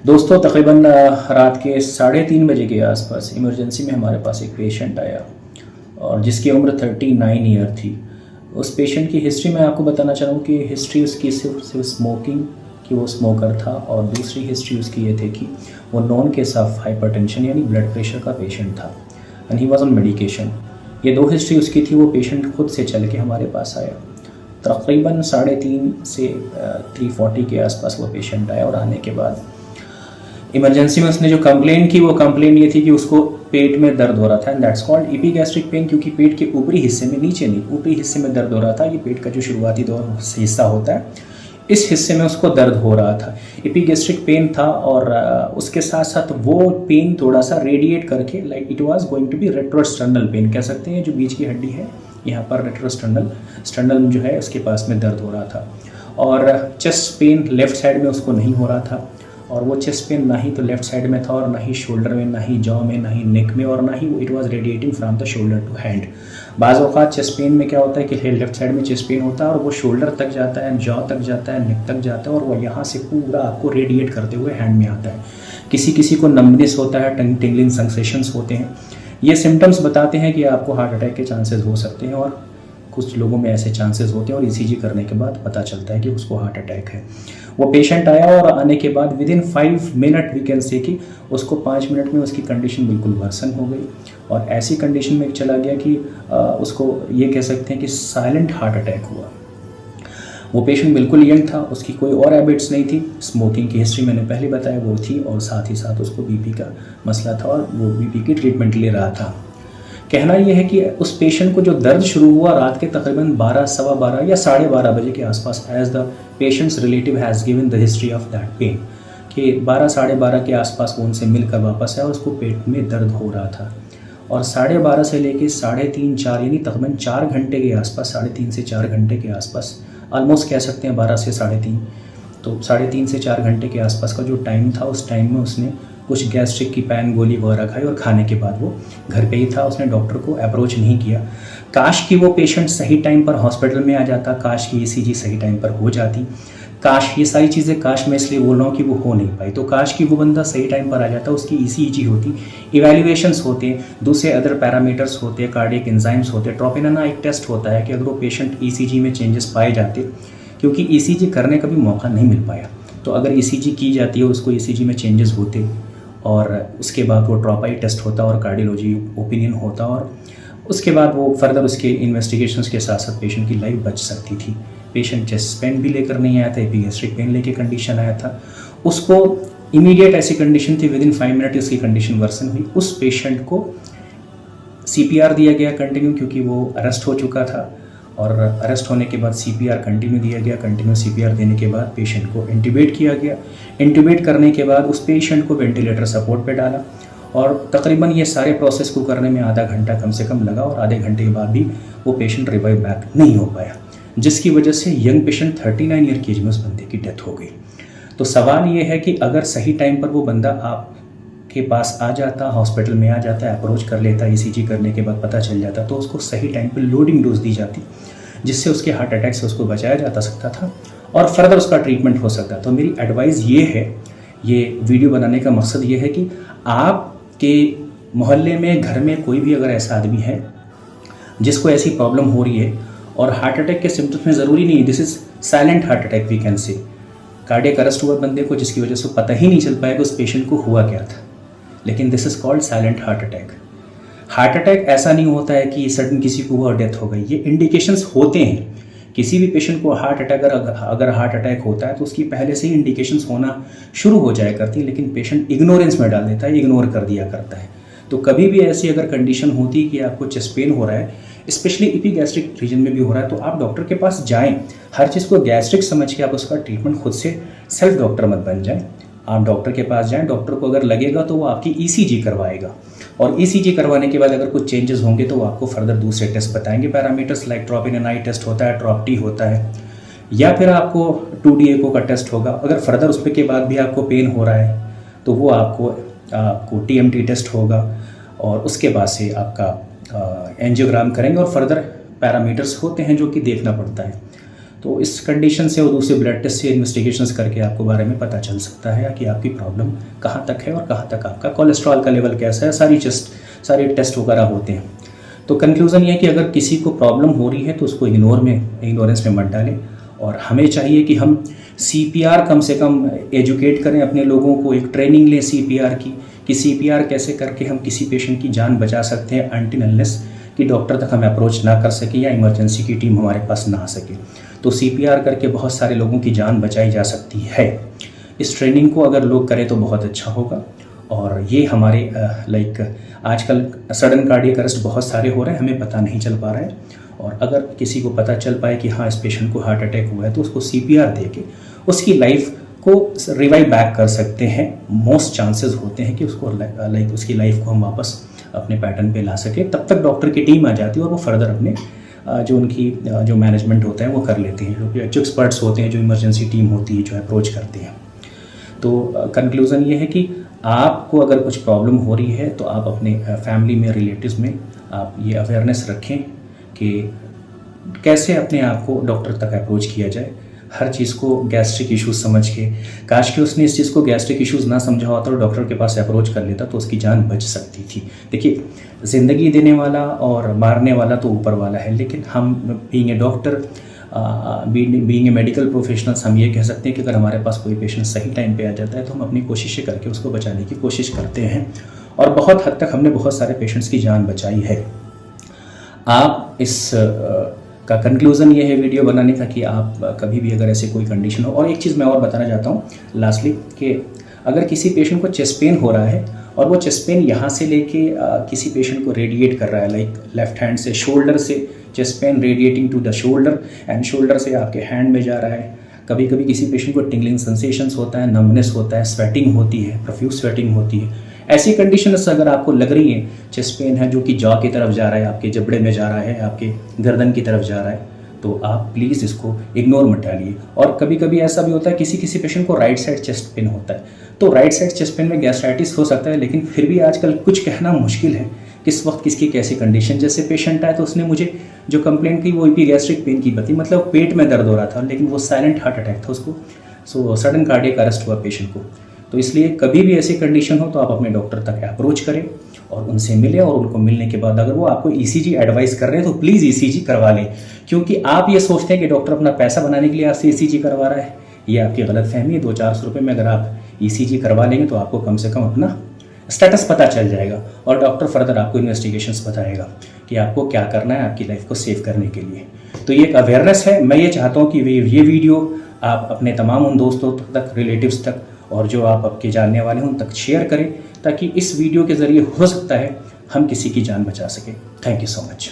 दोस्तों तकरीबन रात के 3:30 बजे के आसपास इमरजेंसी में हमारे पास एक पेशेंट आया और जिसकी उम्र 39 ईयर थी। उस पेशेंट की हिस्ट्री मैं आपको बताना चाह रहा हूँ कि हिस्ट्री उसकी सिर्फ स्मोकिंग कि वो स्मोकर था, और दूसरी हिस्ट्री उसकी ये थी कि वो नॉन केस ऑफ हाइपरटेंशन यानी ब्लड प्रेशर का पेशेंट था and he was on medication. ये दो हिस्ट्री उसकी थी। वो पेशेंट खुद से चल के हमारे पास आया। तकरीबन 3:30 से 3:40 के आसपास वो पेशेंट आया और आने के बाद इमरजेंसी में उसने जो कंप्लेन की वो कंप्लेन ये थी कि उसको पेट में दर्द हो रहा था and that's called epigastric pain, क्योंकि पेट के ऊपरी हिस्से में, नीचे नहीं, ऊपरी हिस्से में दर्द हो रहा था। ये पेट का जो शुरुआती दौर हिस्सा होता है, इस हिस्से में उसको दर्द हो रहा था, एपिगैस्ट्रिक पेन था। और उसके साथ साथ वो पेन थोड़ा सा रेडिएट करके like it was going to be retrosternal pain कह सकते हैं। जो बीच की हड्डी है यहाँ पर रेट्रोस्टर्नल जो है उसके पास में दर्द हो रहा था। और चेस्ट पेन लेफ्ट साइड में उसको नहीं हो रहा था, और वो चेस्ट पेन ना ही तो लेफ्ट साइड में था और ना ही शोल्डर में, ना ही जॉ में, ना ही नेक में, और ना ही it was radiating from the shoulder to hand. बाज़ औक़ात चेस्ट पेन में क्या होता है कि लेफ्ट साइड में चेस्ट पेन होता है और वो शोल्डर तक जाता है, जॉ तक जाता है, नेक तक जाता है, और वो यहाँ से पूरा आपको रेडिएट करते हुए हैंड में आता है। किसी किसी को नंबनेस होता है, टिंगलिंग सेंसेशंस होते हैं। ये सिम्टम्स बताते हैं कि आपको हार्ट अटैक के चांसेस हो सकते हैं, और कुछ लोगों में ऐसे चांसेस होते हैं और ईसीजी करने के बाद पता चलता है कि उसको हार्ट अटैक है। वो पेशेंट आया और आने के बाद विदिन 5 मिनट वी कैन से कि उसको 5 मिनट में उसकी कंडीशन बिल्कुल वर्सन हो गई और ऐसी कंडीशन में चला गया कि उसको ये कह सकते हैं कि साइलेंट हार्ट अटैक हुआ। वो पेशेंट बिल्कुल यंग था, उसकी कोई और हैबिट्स नहीं थी। स्मोकिंग की हिस्ट्री मैंने पहले बताया वो थी, और साथ ही साथ उसको बीपी का मसला था और वो बीपी की ट्रीटमेंट ले रहा था। कहना यह है कि उस पेशेंट को जो दर्द शुरू हुआ रात के तकरीबन 12, सवा 12 या 12:30 बजे के आसपास, as the patient's relative has given the history of that pain, कि 12, 12:30 के आसपास वो उनसे मिलकर वापस आया और उसको पेट में दर्द हो रहा था। और 12:30 से लेके 3:30, 4 यानी तकरीबन 4 घंटे के आसपास, 3.5 से 4 घंटे के आसपास, ऑलमोस्ट कह सकते हैं 12 से 3.5, तो 3.5 से 4 घंटे के आसपास का जो टाइम था, उस टाइम में उसने कुछ गैस्ट्रिक की पैन गोली वगैरह खाई और खाने के बाद वो घर पे ही था। उसने डॉक्टर को अप्रोच नहीं किया। काश कि वो पेशेंट सही टाइम पर हॉस्पिटल में आ जाता, काश कि ईसीजी सही टाइम पर हो जाती, काश ये सारी चीज़ें, काश मैं इसलिए बोल रहा हूँ कि वो हो नहीं पाई, तो काश कि वो बंदा सही टाइम पर आ जाता, उसकी ईसीजी होती, इवैल्यूएशंस होते हैं, दूसरे अदर पैरामीटर्स होते हैं, कार्डियक एंजाइम्स होते हैं, ट्रोपोनिन एक टेस्ट होता है कि अगर वो पेशेंट ईसीजी में चेंजेस पाए जाते, क्योंकि ईसीजी करने का भी मौका नहीं मिल पाया, तो अगर ईसीजी की जाती है, उसको ईसीजी में चेंजेस होते और उसके बाद वो ट्रोपाई टेस्ट होता और कार्डियोलॉजी ओपिनियन होता, और उसके बाद वो फर्दर उसके इन्वेस्टिगेशंस के साथ साथ पेशेंट की लाइफ बच सकती थी। पेशेंट चेस्ट पेन भी लेकर नहीं आया था, एपिगैस्ट्रिक पेन लेके कंडीशन आया था, उसको इमीडिएट ऐसी कंडीशन थी, विदिन 5 मिनट उसकी कंडीशन वर्सन हुई। उस पेशेंट को सीपीआर दिया गया कंटिन्यू, क्योंकि वो अरेस्ट हो चुका था, और अरेस्ट होने के बाद सीपीआर कंटिन्यू दिया गया। कंटिन्यू सीपीआर देने के बाद पेशेंट को इंट्यूबेट किया गया। इंट्यूबेट करने के बाद उस पेशेंट को वेंटिलेटर सपोर्ट पे डाला, और तकरीबन ये सारे प्रोसेस को करने में आधा घंटा कम से कम लगा, और आधे घंटे के बाद भी वो पेशेंट रिवाइव बैक नहीं हो पाया, जिसकी वजह से यंग पेशेंट 39 ईयर की एज में उस बंदे की डेथ हो गई। तो सवाल ये है कि अगर सही टाइम पर वो बंदा आपके पास आ जाता, हॉस्पिटल में आ जाता, अप्रोच कर लेता, ईसीजी करने के बाद पता चल जाता, तो उसको सही टाइम पर लोडिंग डोज दी जाती, जिससे उसके हार्ट अटैक से उसको बचाया जा सकता था और फर्दर उसका ट्रीटमेंट हो सकता। तो मेरी एडवाइस ये है, ये वीडियो बनाने का मकसद ये है कि आपके मोहल्ले में, घर में कोई भी अगर ऐसा आदमी है जिसको ऐसी प्रॉब्लम हो रही है, और हार्ट अटैक के सिम्टम्स में ज़रूरी नहीं, this is silent heart attack we can say, cardiac arrest हुआ बंदे को जिसकी वजह से पता ही नहीं चल पाएगा उस पेशेंट को हुआ क्या था, लेकिन this is called silent heart attack. Heart attack ऐसा नहीं होता है कि सडन किसी को वो डेथ हो गई, ये इंडिकेशंस होते हैं। किसी भी पेशेंट को हार्ट अटैक अगर हार्ट अटैक होता है तो उसकी पहले से ही इंडिकेशंस होना शुरू हो जाया करती है, लेकिन पेशेंट इग्नोरेंस में डाल देता है, इग्नोर कर दिया करता है। तो कभी भी ऐसी अगर कंडीशन होती है कि आपको चेस्ट पेन हो रहा है, स्पेशली एपिगैस्ट्रिक रीजन में भी हो रहा है, तो आप डॉक्टर के पास जाएं। हर चीज़ को गैस्ट्रिक समझ के आप उसका ट्रीटमेंट खुद से सेल्फ डॉक्टर मत बन जाएं। आप डॉक्टर के पास जाएं, डॉक्टर को अगर लगेगा तो वो आपकी ईसीजी करवाएगा, और ईसीजी करवाने के बाद अगर कुछ चेंजेस होंगे तो वो आपको फर्दर दूसरे टेस्ट बताएंगे, पैरामीटर्स लाइक ट्रोपोनिन टेस्ट होता है, ट्रॉप-टी होता है, या फिर आपको 2D एको का टेस्ट होगा। अगर फर्दर उसके के बाद भी आपको पेन हो रहा है तो वो आपको TMT टेस्ट होगा, और उसके बाद से आपका एंजियोग्राम करेंगे, और फर्दर पैरामीटर्स होते हैं जो कि देखना पड़ता है। तो इस कंडीशन से और दूसरे ब्लड टेस्ट से इन्वेस्टिगेशंस करके आपको बारे में पता चल सकता है कि आपकी प्रॉब्लम कहाँ तक है और कहाँ तक आपका कोलेस्ट्रॉल का लेवल कैसा है, सारे टेस्ट वगैरह होते हैं। तो कंक्लूज़न ये है कि अगर किसी को प्रॉब्लम हो रही है तो उसको इग्नोरेंस में मत डालें, और हमें चाहिए कि हम CPR कम से कम एजुकेट करें अपने लोगों को, एक ट्रेनिंग लें CPR की, कि CPR कैसे करके हम किसी पेशेंट की जान बचा सकते हैं अनटिल अनलेस कि डॉक्टर तक हमें अप्रोच ना कर सके या इमरजेंसी की टीम हमारे पास ना आ सके। तो CPR करके बहुत सारे लोगों की जान बचाई जा सकती है। इस ट्रेनिंग को अगर लोग करें तो बहुत अच्छा होगा। और ये हमारे आजकल सडन कार्डियक अरेस्ट बहुत सारे हो रहे हैं, हमें पता नहीं चल पा रहा है, और अगर किसी को पता चल पाए कि हाँ इस पेशेंट को हार्ट अटैक हुआ है तो उसको CPR दे के उसकी लाइफ को रिवाइव बैक कर सकते हैं। मोस्ट चांसेस होते हैं कि उसको उसकी लाइफ को हम वापस अपने पैटर्न पे ला सके। तब तक डॉक्टर की टीम आ जाती है और वो फर्दर अपने जो मैनेजमेंट होता है वो कर लेते हैं, जो एक्सपर्ट्स होते हैं, जो इमरजेंसी टीम होती है, जो अप्रोच करते हैं। तो कंक्लूज़न ये है कि आपको अगर कुछ प्रॉब्लम हो रही है तो आप अपने फैमिली में, रिलेटिव्स में आप ये अवेयरनेस रखें कि कैसे अपने आप को डॉक्टर तक अप्रोच किया जाए। हर चीज़ को गैस्ट्रिक इश्यूज समझ के, काश कि उसने इस चीज़ को गैस्ट्रिक इश्यूज ना समझा होता और डॉक्टर के पास अप्रोच कर लेता तो उसकी जान बच सकती थी। देखिए, ज़िंदगी देने वाला और मारने वाला तो ऊपर वाला है, लेकिन हम being a doctor, being a medical professionals, हम ये कह सकते हैं कि अगर हमारे पास कोई पेशेंट सही टाइम पे आ जाता है तो हम अपनी कोशिशें करके उसको बचाने की कोशिश करते हैं, और बहुत हद तक हमने बहुत सारे पेशेंट्स की जान बचाई है। आप इस का कंक्लूज़न ये है वीडियो बनाने का कि आप कभी भी अगर ऐसे कोई कंडीशन हो, और एक चीज़ मैं और बताना चाहता हूँ लास्टली, कि अगर किसी पेशेंट को चेस्ट पेन हो रहा है और वो चेस्ट पेन यहाँ से लेके किसी पेशेंट को रेडिएट कर रहा है, लेफ्ट हैंड से, शोल्डर से chest pain radiating to the shoulder, and shoulder से आपके हैंड में जा रहा है। कभी कभी किसी पेशेंट को टिंगलिंग सेंसेशंस होता है, नमनेस होता है, स्वेटिंग होती है, प्रोफ्यूज स्वेटिंग होती है। ऐसी कंडीशंस अगर आपको लग रही है, चेस्ट पेन है जो कि जॉ की तरफ जा रहा है, आपके जबड़े में जा रहा है, आपके गर्दन की तरफ जा रहा है, तो आप प्लीज़ इसको इग्नोर मत डालिए। और कभी कभी ऐसा भी होता है किसी पेशेंट को राइट साइड चेस्ट पेन होता है, तो राइट साइड चेस्ट पेन में गैस्ट्राइटिस हो सकता है, लेकिन फिर भी आजकल कुछ कहना मुश्किल है किस वक्त किसकी कैसी कंडीशन। जैसे पेशेंट आए तो उसने मुझे जो कंप्लेंट की वो भी गैस्ट्रिक पेन की बताई, मतलब पेट में दर्द हो रहा था, लेकिन वो साइलेंट हार्ट अटैक था उसको, सो सडन कार्डियक अरेस्ट हुआ पेशेंट को। तो इसलिए कभी भी ऐसी कंडीशन हो तो आप अपने डॉक्टर तक अप्रोच करें और उनसे मिलें, और उनको मिलने के बाद अगर वो आपको ECG एडवाइस कर रहे हैं तो प्लीज़ ECG करवा लें, क्योंकि आप ये सोचते हैं कि डॉक्टर अपना पैसा बनाने के लिए आपसे ECG करवा रहा है, ये आपकी गलतफहमी है। 200-400 रुपये में अगर आप ECG करवा लेंगे तो आपको कम से कम अपना स्टेटस पता चल जाएगा, और डॉक्टर फर्दर आपको इन्वेस्टिगेशंस बताएगा कि आपको क्या करना है आपकी लाइफ को सेव करने के लिए। तो ये एक अवेयरनेस है। मैं ये चाहता हूँ कि ये वीडियो आप अपने तमाम उन दोस्तों तक, रिलेटिव्स तक, और जो आप आपके जानने वाले हैं उन तक शेयर करें, ताकि इस वीडियो के ज़रिए हो सकता है हम किसी की जान बचा सकें। Thank you so much.